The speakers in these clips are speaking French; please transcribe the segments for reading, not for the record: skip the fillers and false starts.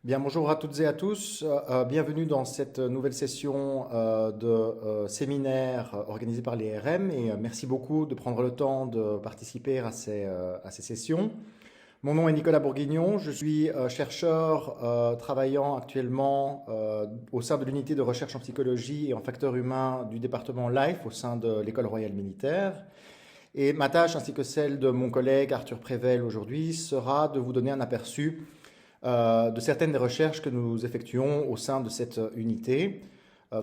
Bien, bonjour à toutes et à tous. Bienvenue dans cette nouvelle session de séminaire organisée par l'IRM et merci beaucoup de prendre le temps de participer à ces sessions. Mon nom est Nicolas Bourguignon, je suis chercheur travaillant actuellement au sein de l'unité de recherche en psychologie et en facteurs humains du département LIFE au sein de l'École royale militaire. Et ma tâche, ainsi que celle de mon collègue Arthur Prével aujourd'hui, sera de vous donner un aperçu de certaines des recherches que nous effectuons au sein de cette unité,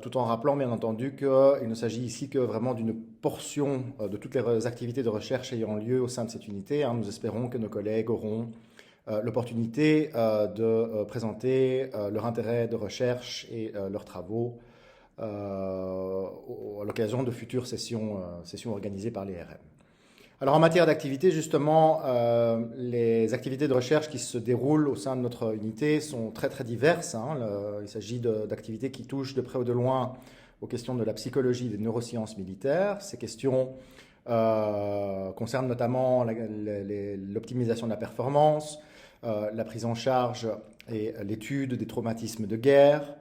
tout en rappelant bien entendu qu'il ne s'agit ici que vraiment d'une portion de toutes les activités de recherche ayant lieu au sein de cette unité. Nous espérons que nos collègues auront l'opportunité de présenter leur intérêt de recherche et leurs travaux à l'occasion de futures sessions organisées par l'IRM. Alors en matière d'activité, justement, les activités de recherche qui se déroulent au sein de notre unité sont très très diverses. Il s'agit d'activités qui touchent de près ou de loin aux questions de la psychologie et des neurosciences militaires. Ces questions concernent notamment l'optimisation de la performance, la prise en charge et l'étude des traumatismes de guerre,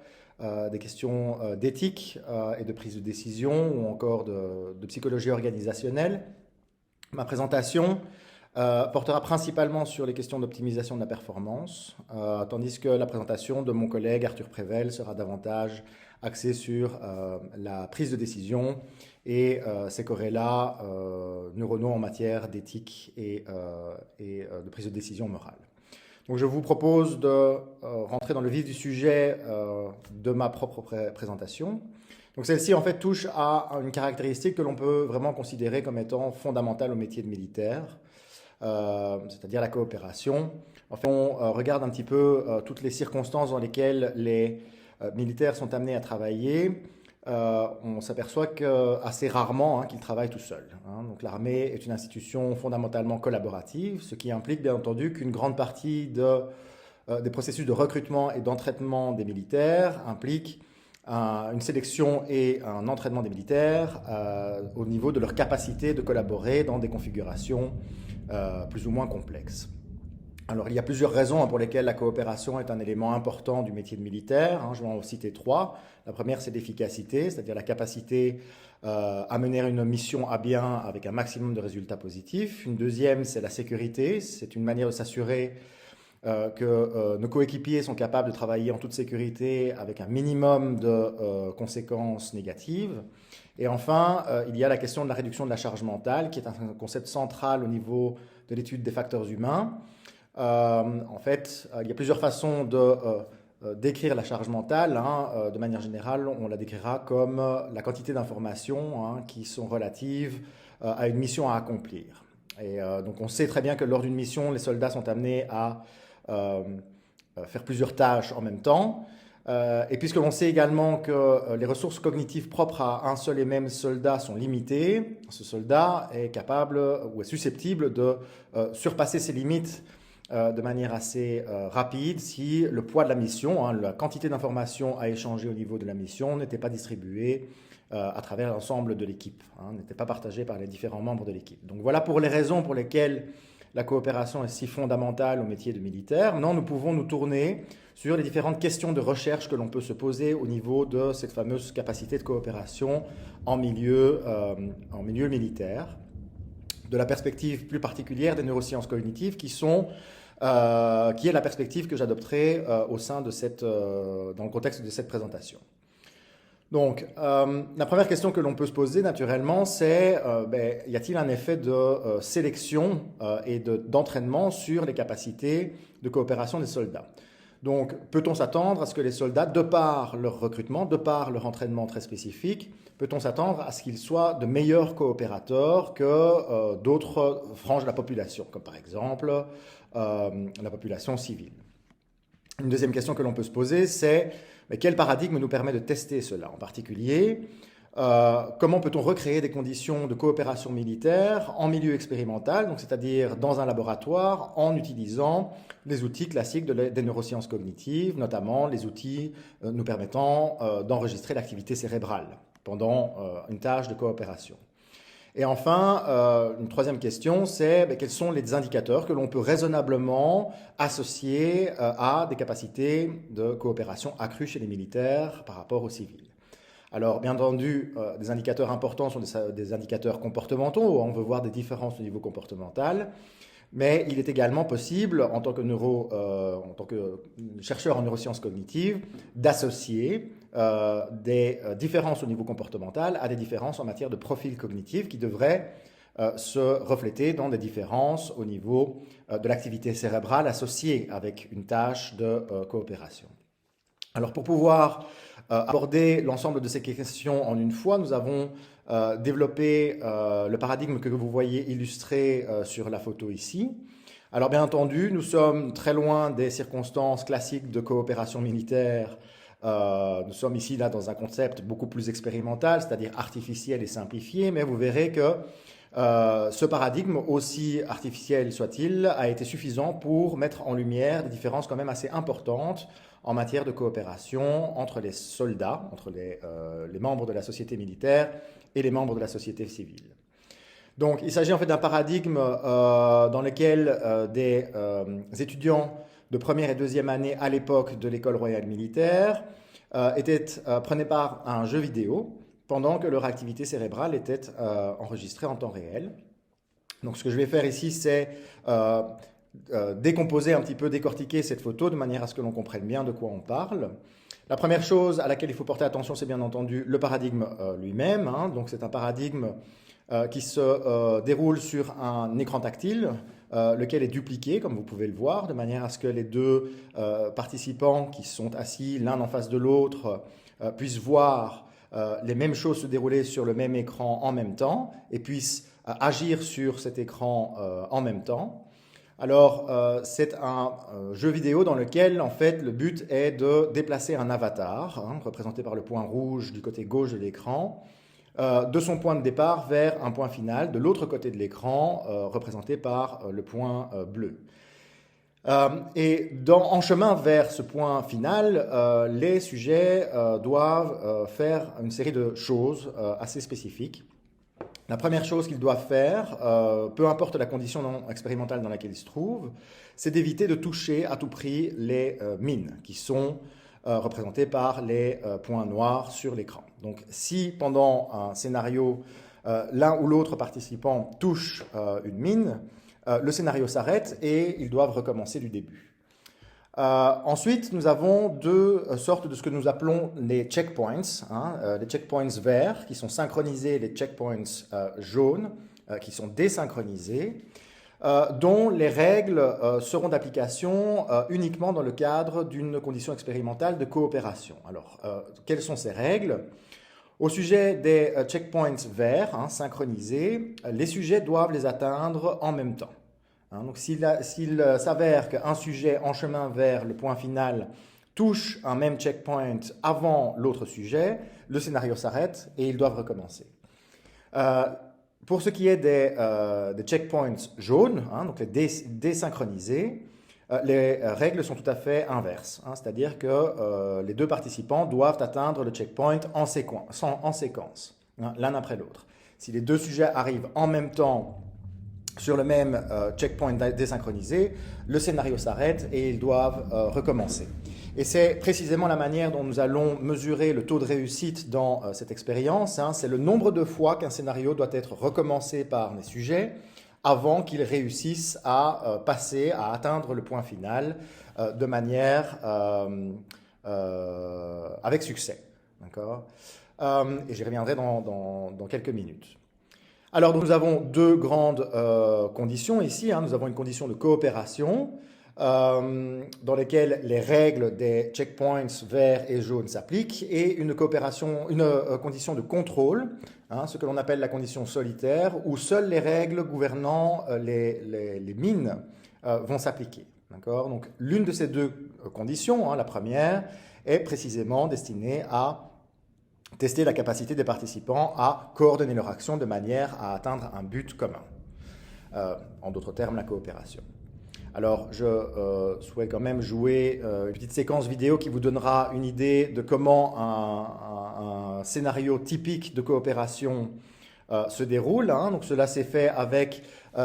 des questions d'éthique et de prise de décision ou encore de psychologie organisationnelle. Ma présentation portera principalement sur les questions d'optimisation de la performance, tandis que la présentation de mon collègue Arthur Prével sera davantage axée sur la prise de décision et ses corrélats neuronaux en matière d'éthique et de prise de décision morale. Donc je vous propose de rentrer dans le vif du sujet de ma propre présentation. Donc celle-ci en fait touche à une caractéristique que l'on peut vraiment considérer comme étant fondamentale au métier de militaire, c'est-à-dire la coopération. En fait, on regarde un petit peu toutes les circonstances dans lesquelles les militaires sont amenés à travailler. On s'aperçoit assez rarement qu'ils travaillent tout seuls. Donc l'armée est une institution fondamentalement collaborative, ce qui implique bien entendu qu'une grande partie des processus de recrutement et d'entraînement des militaires implique une sélection et un entraînement des militaires au niveau de leur capacité de collaborer dans des configurations plus ou moins complexes. Alors, il y a plusieurs raisons pour lesquelles la coopération est un élément important du métier de militaire. Je vais en citer trois. La première, c'est l'efficacité, c'est-à-dire la capacité à mener une mission à bien avec un maximum de résultats positifs. Une deuxième, c'est la sécurité. C'est une manière de s'assurer que nos coéquipiers sont capables de travailler en toute sécurité avec un minimum de conséquences négatives. Et enfin, il y a la question de la réduction de la charge mentale, qui est un concept central au niveau de l'étude des facteurs humains. En fait, il y a plusieurs façons de décrire la charge mentale. De manière générale, on la décrira comme la quantité d'informations qui sont relatives à une mission à accomplir. Et donc on sait très bien que lors d'une mission, les soldats sont amenés à faire plusieurs tâches en même temps. Et puisque l'on sait également que les ressources cognitives propres à un seul et même soldat sont limitées, ce soldat est capable ou est susceptible de surpasser ses limites de manière assez rapide si le poids de la mission, la quantité d'informations à échanger au niveau de la mission n'était pas distribuée à travers l'ensemble de l'équipe, n'était pas partagée par les différents membres de l'équipe. Donc voilà pour les raisons pour lesquelles la coopération est si fondamentale au métier de militaire. Maintenant, nous pouvons nous tourner sur les différentes questions de recherche que l'on peut se poser au niveau de cette fameuse capacité de coopération en milieu militaire, de la perspective plus particulière des neurosciences cognitives qui est la perspective que j'adopterai au sein de dans le contexte de cette présentation. Donc, la première question que l'on peut se poser naturellement, c'est y a-t-il un effet de sélection et d'entraînement sur les capacités de coopération des soldats? Donc, peut-on s'attendre à ce que les soldats, de par leur recrutement, de par leur entraînement très spécifique, peut-on s'attendre à ce qu'ils soient de meilleurs coopérateurs que d'autres franges de la population, comme par exemple la population civile? Une deuxième question que l'on peut se poser, c'est quel paradigme nous permet de tester cela? En particulier, comment peut-on recréer des conditions de coopération militaire en milieu expérimental, donc c'est-à-dire dans un laboratoire, en utilisant les outils classiques des neurosciences cognitives, notamment les outils nous permettant d'enregistrer l'activité cérébrale pendant une tâche de coopération. Et enfin, une troisième question, c'est quels sont les indicateurs que l'on peut raisonnablement associer à des capacités de coopération accrues chez les militaires par rapport aux civils. Alors, bien entendu, des indicateurs importants sont des indicateurs comportementaux, où on veut voir des différences au niveau comportemental, mais il est également possible, en tant que chercheur en neurosciences cognitives, d'associer des différences au niveau comportemental à des différences en matière de profil cognitif qui devraient se refléter dans des différences au niveau de l'activité cérébrale associée avec une tâche de coopération. Alors, pour pouvoir aborder l'ensemble de ces questions en une fois, nous avons développé le paradigme que vous voyez illustré sur la photo ici. Alors bien entendu, nous sommes très loin des circonstances classiques de coopération militaire. Nous sommes ici là, dans un concept beaucoup plus expérimental, c'est-à-dire artificiel et simplifié, mais vous verrez que ce paradigme, aussi artificiel soit-il, a été suffisant pour mettre en lumière des différences quand même assez importantes en matière de coopération entre les soldats, entre les membres de la société militaire et les membres de la société civile. Donc il s'agit en fait d'un paradigme dans lequel des étudiants de première et deuxième année à l'époque de l'école royale militaire prenaient part à un jeu vidéo pendant que leur activité cérébrale était enregistrée en temps réel. Donc ce que je vais faire ici, c'est décomposer un petit peu, décortiquer cette photo de manière à ce que l'on comprenne bien de quoi on parle. La première chose à laquelle il faut porter attention, c'est bien entendu le paradigme lui-même. Donc c'est un paradigme qui se déroule sur un écran tactile, lequel est dupliqué, comme vous pouvez le voir, de manière à ce que les deux participants qui sont assis l'un en face de l'autre puissent voir les mêmes choses se dérouler sur le même écran en même temps et puissent agir sur cet écran en même temps. Alors, c'est un jeu vidéo dans lequel, en fait, le but est de déplacer un avatar, représenté par le point rouge du côté gauche de l'écran, de son point de départ vers un point final de l'autre côté de l'écran, représenté par le point bleu. En chemin vers ce point final, les sujets doivent faire une série de choses assez spécifiques. La première chose qu'ils doivent faire, peu importe la condition expérimentale dans laquelle ils se trouvent, c'est d'éviter de toucher à tout prix les mines qui sont représentées par les points noirs sur l'écran. Donc si pendant un scénario, l'un ou l'autre participant touche une mine, le scénario s'arrête et ils doivent recommencer du début. Ensuite, nous avons deux sortes de ce que nous appelons les checkpoints, les checkpoints verts qui sont synchronisés, les checkpoints jaunes qui sont désynchronisés, dont les règles seront d'application uniquement dans le cadre d'une condition expérimentale de coopération. Alors, quelles sont ces règles ? Au sujet des checkpoints verts synchronisés, les sujets doivent les atteindre en même temps. Donc s'il s'avère qu'un sujet en chemin vers le point final touche un même checkpoint avant l'autre sujet, le scénario s'arrête et ils doivent recommencer. Pour ce qui est des checkpoints jaunes, donc les désynchronisés, les règles sont tout à fait inverses. C'est-à-dire que les deux participants doivent atteindre le checkpoint en séquence, l'un après l'autre. Si les deux sujets arrivent en même temps sur le même checkpoint désynchronisé, le scénario s'arrête et ils doivent recommencer. Et c'est précisément la manière dont nous allons mesurer le taux de réussite dans cette expérience. C'est le nombre de fois qu'un scénario doit être recommencé par les sujets avant qu'ils réussissent à passer, à atteindre le point final de manière avec succès. D'accord ? Et j'y reviendrai dans quelques minutes. Alors, nous avons deux grandes conditions ici. Nous avons une condition de coopération dans lesquelles les règles des checkpoints verts et jaunes s'appliquent et une condition de contrôle, ce que l'on appelle la condition solitaire, où seules les règles gouvernant les mines vont s'appliquer. D'accord ? Donc, l'une de ces deux conditions, la première, est précisément destinée à tester la capacité des participants à coordonner leur action de manière à atteindre un but commun. En d'autres termes, la coopération. Alors, je souhaite quand même jouer une petite séquence vidéo qui vous donnera une idée de comment un scénario typique de coopération se déroule. Hein. Donc cela s'est fait avec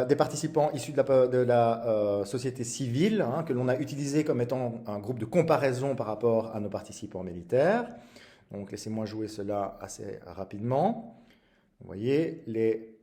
des participants issus de la société civile, hein, que l'on a utilisé comme étant un groupe de comparaison par rapport à nos participants militaires. Donc laissez-moi jouer cela assez rapidement. Vous voyez, les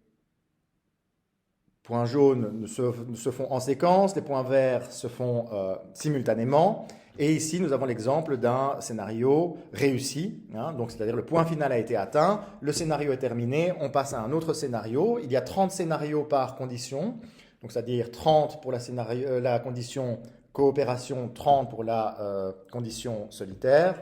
points jaunes se font en séquence, les points verts se font simultanément. Et ici, nous avons l'exemple d'un scénario réussi, hein, donc c'est-à-dire le point final a été atteint, le scénario est terminé, on passe à un autre scénario. Il y a 30 scénarios par condition, donc c'est-à-dire 30 pour la condition coopération, 30 pour la condition solitaire.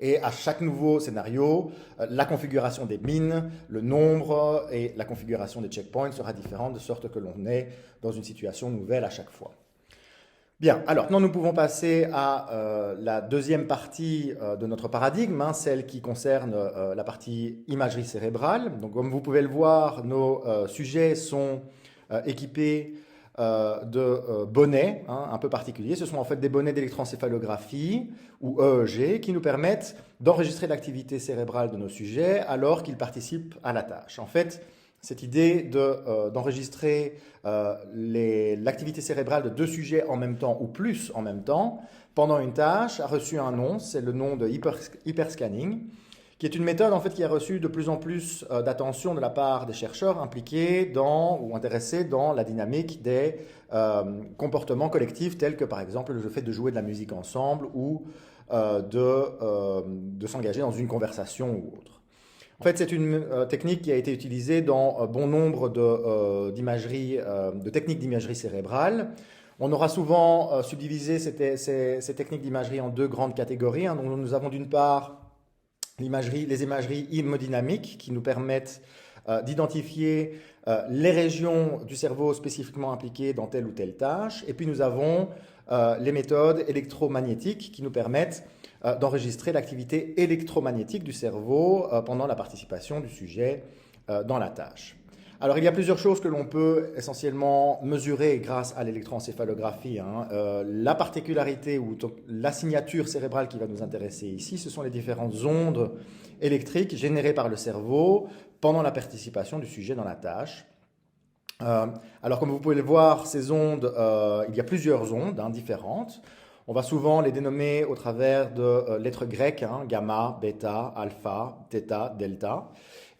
Et à chaque nouveau scénario, la configuration des mines, le nombre et la configuration des checkpoints sera différente, de sorte que l'on est dans une situation nouvelle à chaque fois. Bien, alors maintenant nous pouvons passer à la deuxième partie de notre paradigme, hein, celle qui concerne la partie imagerie cérébrale. Donc comme vous pouvez le voir, nos sujets sont équipés de bonnets, hein, un peu particuliers. Ce sont en fait des bonnets d'électroencéphalographie ou EEG qui nous permettent d'enregistrer l'activité cérébrale de nos sujets alors qu'ils participent à la tâche. En fait, cette idée d'enregistrer l'activité cérébrale de deux sujets en même temps ou plus en même temps pendant une tâche a reçu un nom, c'est le nom de hyperscanning, qui est une méthode en fait qui a reçu de plus en plus d'attention de la part des chercheurs impliqués ou intéressés dans la dynamique des comportements collectifs tels que par exemple le fait de jouer de la musique ensemble ou de s'engager dans une conversation ou autre. En fait, c'est une technique qui a été utilisée dans bon nombre de techniques d'imagerie cérébrale. On aura souvent subdivisé ces techniques d'imagerie en deux grandes catégories. Hein. Donc, nous avons d'une part les imageries hémodynamiques qui nous permettent d'identifier les régions du cerveau spécifiquement impliquées dans telle ou telle tâche. Et puis nous avons les méthodes électromagnétiques qui nous permettent d'enregistrer l'activité électromagnétique du cerveau pendant la participation du sujet dans la tâche. Alors il y a plusieurs choses que l'on peut essentiellement mesurer grâce à l'électroencéphalographie. Hein. La particularité ou la signature cérébrale qui va nous intéresser ici, ce sont les différentes ondes électriques générées par le cerveau pendant la participation du sujet dans la tâche. Alors comme vous pouvez le voir, ces ondes, il y a plusieurs ondes différentes. On va souvent les dénommer au travers de lettres grecques, hein, gamma, bêta, alpha, theta, delta.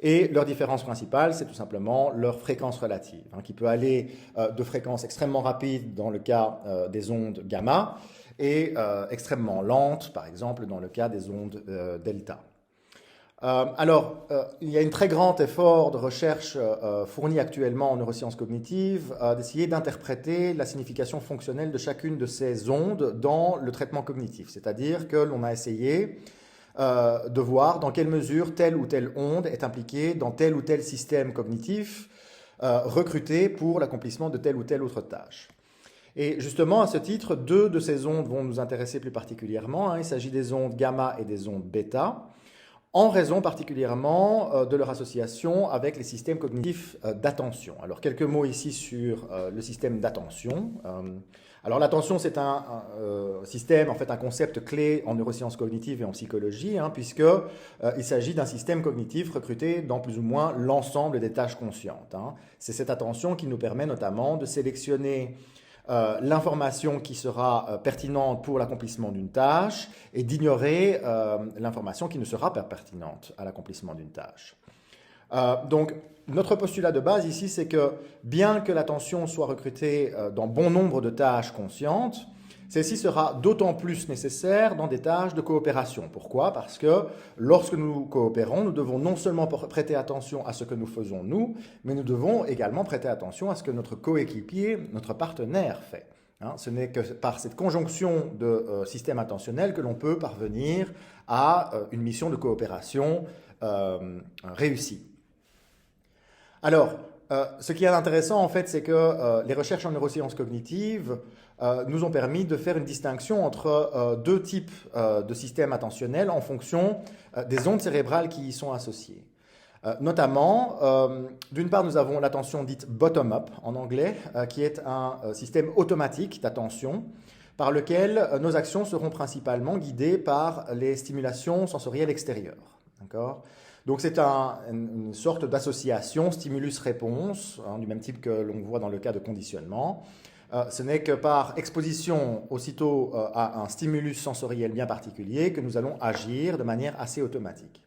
Et leur différence principale, c'est tout simplement leur fréquence relative, hein, qui peut aller de fréquences extrêmement rapides dans le cas des ondes gamma et extrêmement lentes, par exemple, dans le cas des ondes delta. Il y a un très grand effort de recherche fourni actuellement en neurosciences cognitives d'essayer d'interpréter la signification fonctionnelle de chacune de ces ondes dans le traitement cognitif. C'est-à-dire que l'on a essayé de voir dans quelle mesure telle ou telle onde est impliquée dans tel ou tel système cognitif recruté pour l'accomplissement de telle ou telle autre tâche. Et justement, à ce titre, deux de ces ondes vont nous intéresser plus particulièrement. Hein. Il s'agit des ondes gamma et des ondes bêta, en raison particulièrement de leur association avec les systèmes cognitifs d'attention. Alors, quelques mots ici sur le système d'attention. Alors, l'attention, c'est un système, en fait, un concept clé en neurosciences cognitives et en psychologie, hein, puisqu'il s'agit d'un système cognitif recruté dans plus ou moins l'ensemble des tâches conscientes. Hein. C'est cette attention qui nous permet notamment de sélectionner l'information qui sera pertinente pour l'accomplissement d'une tâche et d'ignorer l'information qui ne sera pas pertinente à l'accomplissement d'une tâche. Donc, notre postulat de base ici, c'est que bien que l'attention soit recrutée dans bon nombre de tâches conscientes, celle-ci sera d'autant plus nécessaire dans des tâches de coopération. Pourquoi? Parce que lorsque nous coopérons, nous devons non seulement prêter attention à ce que nous faisons nous, mais nous devons également prêter attention à ce que notre coéquipier, notre partenaire fait. Hein, ce n'est que par cette conjonction de systèmes attentionnels que l'on peut parvenir à une mission de coopération réussie. Alors, ce qui est intéressant, en fait, c'est que les recherches en neurosciences cognitives nous ont permis de faire une distinction entre deux types de systèmes attentionnels en fonction des ondes cérébrales qui y sont associées. Notamment, d'une part, nous avons l'attention dite bottom-up en anglais, qui est un système automatique d'attention par lequel nos actions seront principalement guidées par les stimulations sensorielles extérieures. D'accord ? Donc c'est une sorte d'association stimulus-réponse, hein, du même type que l'on voit dans le cas de conditionnement. Ce n'est que par exposition aussitôt à un stimulus sensoriel bien particulier que nous allons agir de manière assez automatique.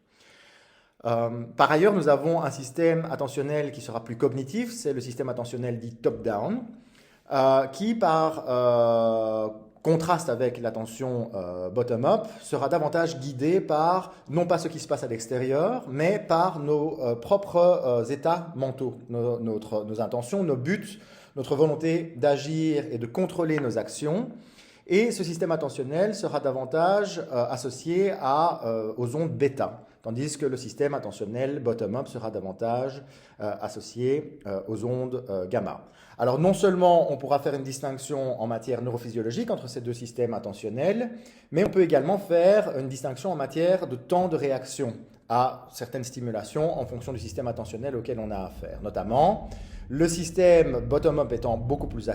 Par ailleurs, nous avons un système attentionnel qui sera plus cognitif, c'est le système attentionnel dit top-down, qui par contraste avec l'attention bottom-up sera davantage guidé par non pas ce qui se passe à l'extérieur, mais par nos propres états mentaux, nos intentions, nos buts, notre volonté d'agir et de contrôler nos actions. Et ce système attentionnel sera davantage associé aux ondes bêta, tandis que le système attentionnel bottom-up sera davantage associé aux ondes gamma. Alors non seulement on pourra faire une distinction en matière neurophysiologique entre ces deux systèmes attentionnels, mais on peut également faire une distinction en matière de temps de réaction à certaines stimulations en fonction du système attentionnel auquel on a affaire. Notamment, le système bottom-up étant beaucoup plus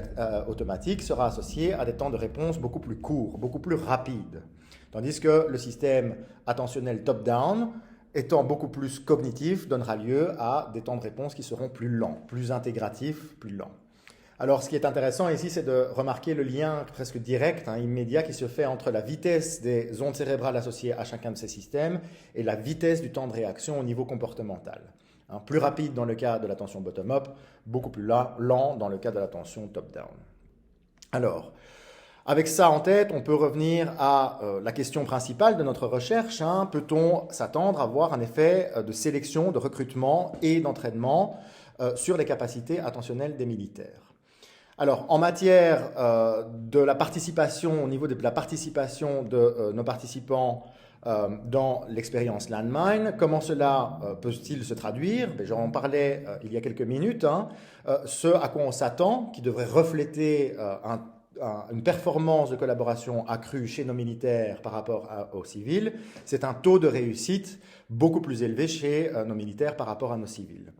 automatique sera associé à des temps de réponse beaucoup plus courts, beaucoup plus rapides. Tandis que le système attentionnel top-down, étant beaucoup plus cognitif, donnera lieu à des temps de réponse qui seront plus lents, plus intégratifs, plus lents. Alors, ce qui est intéressant ici, c'est de remarquer le lien presque direct, immédiat, qui se fait entre la vitesse des ondes cérébrales associées à chacun de ces systèmes et la vitesse du temps de réaction au niveau comportemental. Plus rapide dans le cas de l'attention bottom-up, beaucoup plus lent dans le cas de l'attention top-down. Alors, avec ça en tête, on peut revenir à la question principale de notre recherche. Peut-on s'attendre à voir un effet de sélection, de recrutement et d'entraînement sur les capacités attentionnelles des militaires? Alors, en matière de la participation, au niveau de la participation de nos participants dans l'expérience Landmine, comment cela peut-il se traduire? J'en parlais il y a quelques minutes. Ce à quoi on s'attend, qui devrait refléter une performance de collaboration accrue chez nos militaires par rapport aux civils, c'est un taux de réussite beaucoup plus élevé chez nos militaires par rapport à nos civils.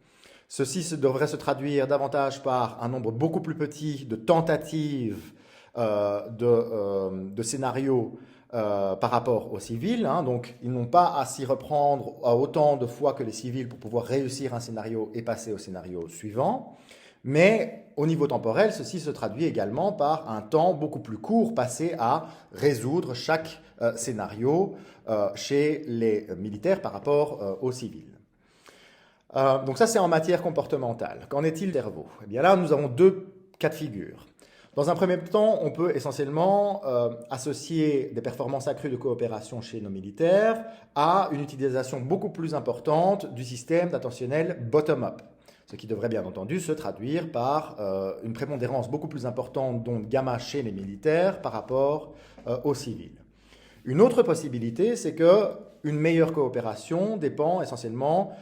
Ceci devrait se traduire davantage par un nombre beaucoup plus petit de tentatives de scénarios par rapport aux civils. Donc, ils n'ont pas à s'y reprendre à autant de fois que les civils pour pouvoir réussir un scénario et passer au scénario suivant. Mais au niveau temporel, ceci se traduit également par un temps beaucoup plus court passé à résoudre chaque scénario chez les militaires par rapport aux civils. Donc ça, c'est en matière comportementale. Qu'en est-il du cerveau? Eh bien là, nous avons deux cas de figure. Dans un premier temps, on peut essentiellement associer des performances accrues de coopération chez nos militaires à une utilisation beaucoup plus importante du système attentionnel bottom-up, ce qui devrait bien entendu se traduire par une prépondérance beaucoup plus importante d'ondes gamma chez les militaires par rapport aux civils. Une autre possibilité, c'est qu'une meilleure coopération dépend essentiellement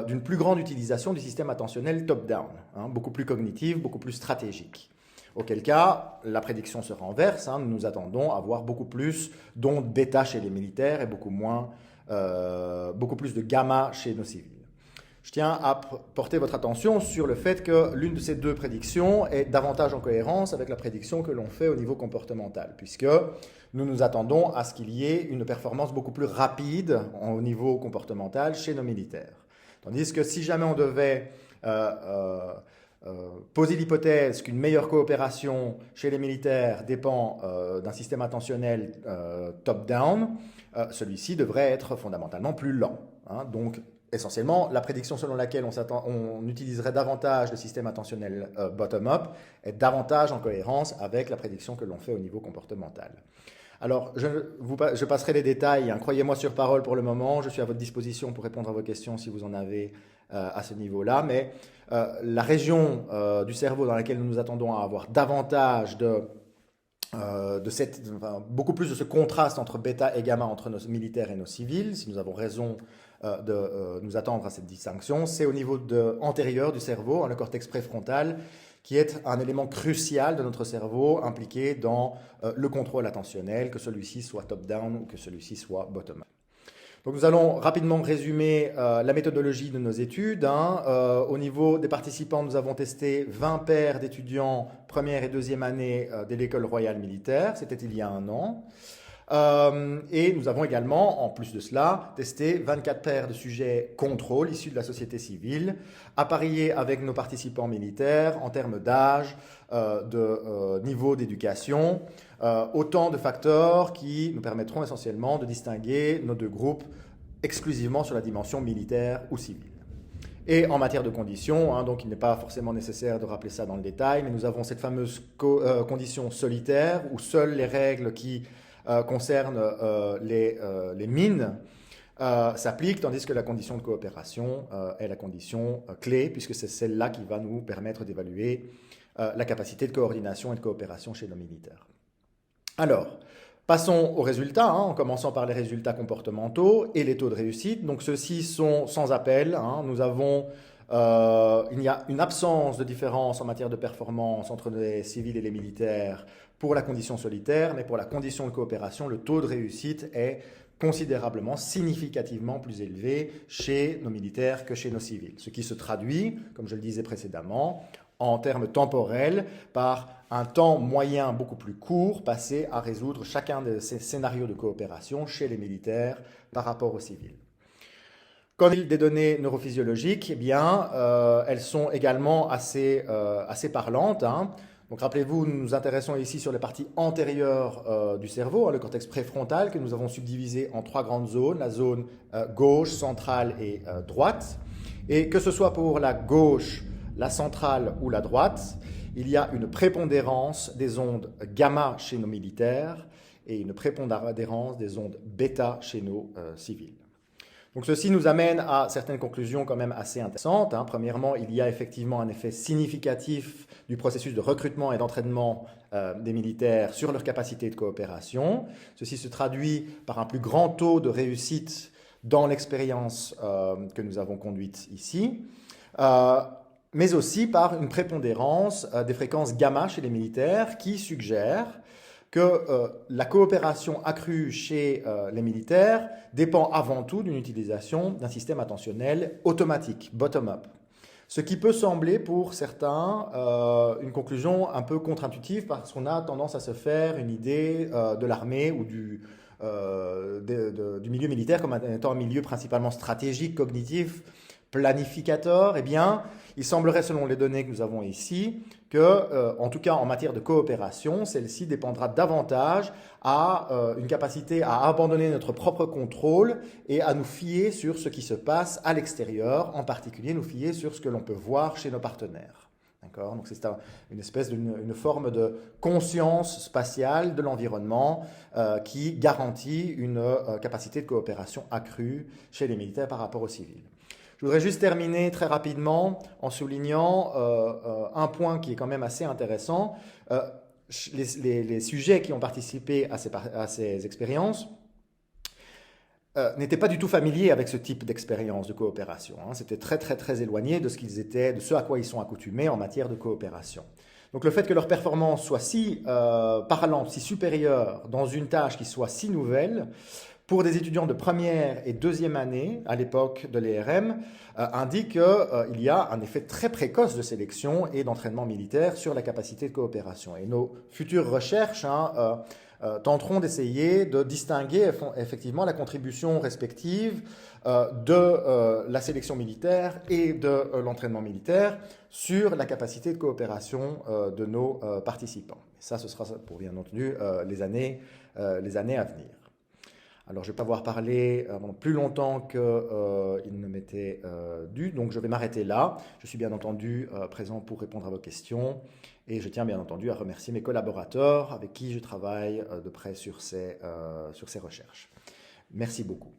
d'une plus grande utilisation du système attentionnel top-down, beaucoup plus cognitive, beaucoup plus stratégique. Auquel cas, la prédiction se renverse. Nous nous attendons à voir beaucoup plus d'ondes bêta chez les militaires et beaucoup plus de gamma chez nos civils. Je tiens à porter votre attention sur le fait que l'une de ces deux prédictions est davantage en cohérence avec la prédiction que l'on fait au niveau comportemental, puisque nous nous attendons à ce qu'il y ait une performance beaucoup plus rapide au niveau comportemental chez nos militaires. Tandis que si jamais on devait poser l'hypothèse qu'une meilleure coopération chez les militaires dépend d'un système attentionnel top-down, celui-ci devrait être fondamentalement plus lent. Donc, essentiellement, la prédiction selon laquelle on utiliserait davantage le système attentionnel bottom-up est davantage en cohérence avec la prédiction que l'on fait au niveau comportemental. Alors, je passerai les détails, croyez-moi sur parole pour le moment, je suis à votre disposition pour répondre à vos questions si vous en avez à ce niveau-là, mais la région du cerveau dans laquelle nous nous attendons à avoir davantage beaucoup plus de ce contraste entre bêta et gamma entre nos militaires et nos civils, si nous avons raison de nous attendre à cette distinction, c'est au niveau antérieur du cerveau, le cortex préfrontal, qui est un élément crucial de notre cerveau impliqué dans le contrôle attentionnel, que celui-ci soit top-down ou que celui-ci soit bottom-up. Donc nous allons rapidement résumer la méthodologie de nos études. Au niveau des participants, nous avons testé 20 paires d'étudiants première et deuxième année de l'école royale militaire, c'était il y a 1 an. Et nous avons également, en plus de cela, testé 24 paires de sujets contrôle issus de la société civile, appareillés avec nos participants militaires en termes d'âge, de niveau d'éducation, autant de facteurs qui nous permettront essentiellement de distinguer nos deux groupes exclusivement sur la dimension militaire ou civile. Et en matière de conditions, donc il n'est pas forcément nécessaire de rappeler ça dans le détail, mais nous avons cette fameuse condition solitaire où seules les règles qui concernent les mines s'appliquent, tandis que la condition de coopération est la condition clé, puisque c'est celle-là qui va nous permettre d'évaluer la capacité de coordination et de coopération chez nos militaires. Alors, passons aux résultats, en commençant par les résultats comportementaux et les taux de réussite. Donc ceux-ci sont sans appel. Nous avons, il y a une absence de différence en matière de performance entre les civils et les militaires pour la condition solitaire, mais pour la condition de coopération, le taux de réussite est considérablement, significativement plus élevé chez nos militaires que chez nos civils. Ce qui se traduit, comme je le disais précédemment, en termes temporels, par un temps moyen beaucoup plus court passé à résoudre chacun de ces scénarios de coopération chez les militaires par rapport aux civils. Qu'en est-il des données neurophysiologiques? Eh bien, elles sont également assez parlantes. Donc rappelez-vous, nous nous intéressons ici sur les parties antérieures du cerveau, le cortex préfrontal, que nous avons subdivisé en 3 grandes zones, la zone gauche, centrale et droite. Et que ce soit pour la gauche, la centrale ou la droite, il y a une prépondérance des ondes gamma chez nos militaires et une prépondérance des ondes bêta chez nos civils. Donc ceci nous amène à certaines conclusions quand même assez intéressantes. Premièrement, il y a effectivement un effet significatif du processus de recrutement et d'entraînement des militaires sur leur capacité de coopération. Ceci se traduit par un plus grand taux de réussite dans l'expérience que nous avons conduite ici. Mais aussi par une prépondérance des fréquences gamma chez les militaires qui suggère que la coopération accrue chez les militaires dépend avant tout d'une utilisation d'un système attentionnel automatique, bottom-up. Ce qui peut sembler pour certains une conclusion un peu contre-intuitive parce qu'on a tendance à se faire une idée de l'armée ou du milieu militaire comme étant un milieu principalement stratégique, cognitif, planificateur. Eh bien, il semblerait, selon les données que nous avons ici, que, en tout cas en matière de coopération, celle-ci dépendra davantage à une capacité à abandonner notre propre contrôle et à nous fier sur ce qui se passe à l'extérieur, en particulier nous fier sur ce que l'on peut voir chez nos partenaires. D'accord ? Donc c'est une espèce d'une forme de conscience spatiale de l'environnement qui garantit une capacité de coopération accrue chez les militaires par rapport aux civils. Je voudrais juste terminer très rapidement en soulignant un point qui est quand même assez intéressant. Les sujets qui ont participé à ces expériences n'étaient pas du tout familiers avec ce type d'expérience de coopération. C'était très éloigné de ce à quoi ils sont accoutumés en matière de coopération. Donc le fait que leur performance soit si parlante, si supérieure dans une tâche qui soit si nouvelle, pour des étudiants de première et deuxième année, à l'époque de l'ERM, indique qu'il y a un effet très précoce de sélection et d'entraînement militaire sur la capacité de coopération. Et nos futures recherches tenteront d'essayer de distinguer effectivement la contribution respective de la sélection militaire et de l'entraînement militaire sur la capacité de coopération de nos participants. Et ça, ce sera pour bien entendu les années à venir. Alors, je ne vais pas pouvoir parler plus longtemps qu'il ne m'était dû, donc je vais m'arrêter là. Je suis bien entendu présent pour répondre à vos questions et je tiens bien entendu à remercier mes collaborateurs avec qui je travaille de près sur ces recherches. Merci beaucoup.